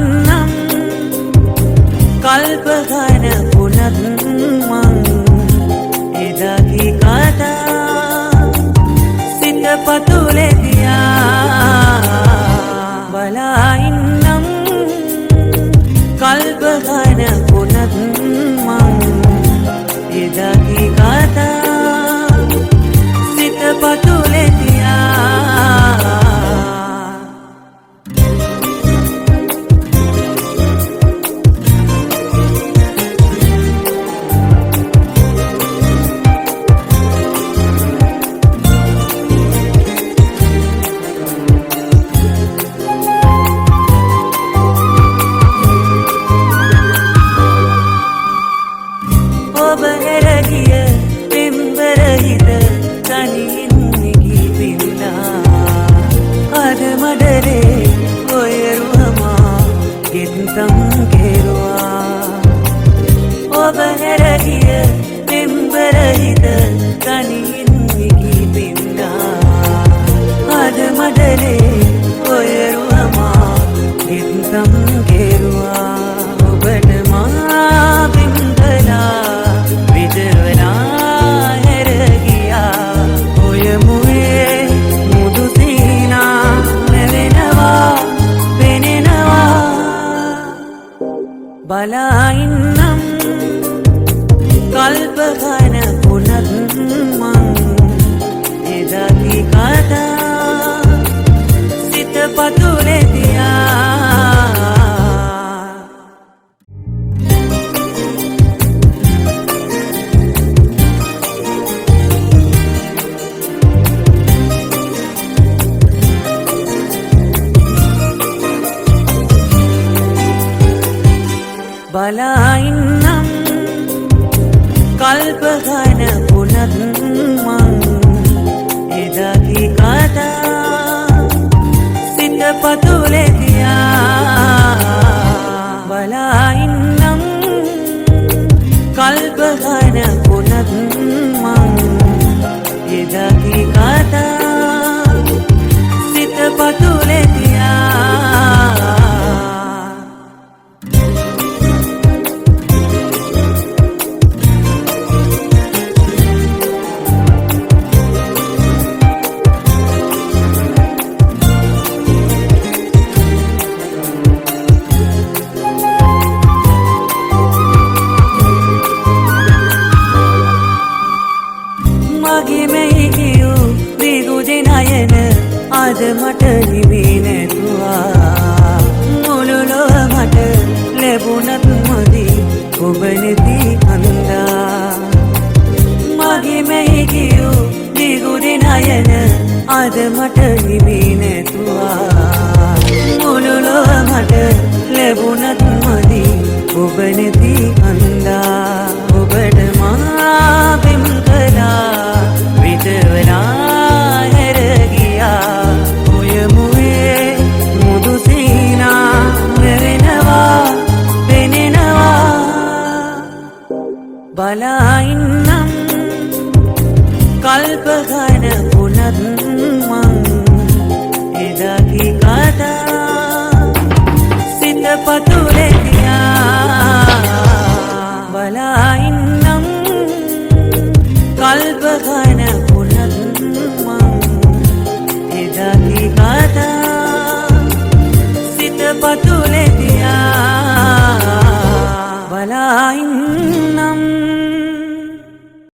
ඉන්නම් කල්පගන පුනත් මං එදාකි කතා සිත පතුලේ තියා බලා ඉන්නම් කල්පගන පුනත් මං එදාකි කතා සිත පතුලේ තියා බලා ඉන්නම් කල්පගන පුනත් මං එදාකි කතා සිත පතුලේ තියා බලා ඉන්නම් කල්පගන පුනත් මං එදාකි කතා සිත පතුලේ තියා බලා ඉන්නම් කල්පගන පුනත් මං එදාකි කතා සිත පතුලේ තියා අද මට හිමි නැතුවා මුළු ලොව මට ලැබුණත් මදි ඔබ නැති අන්දා මගේ මෙහි කියූ දිගු දිනයන අද මට හිමි නැතුවා මුළු ලොව මට ලැබුණත් මදි ඔබ නැති අන්දා ඔබට මා පෙම් කළා විතරවලා බලා ඉන්නම් කල්පගන පුනත් මං එදාකි කතා සිත පතුලේ තියා බලා ඉන්නම් කල්පගන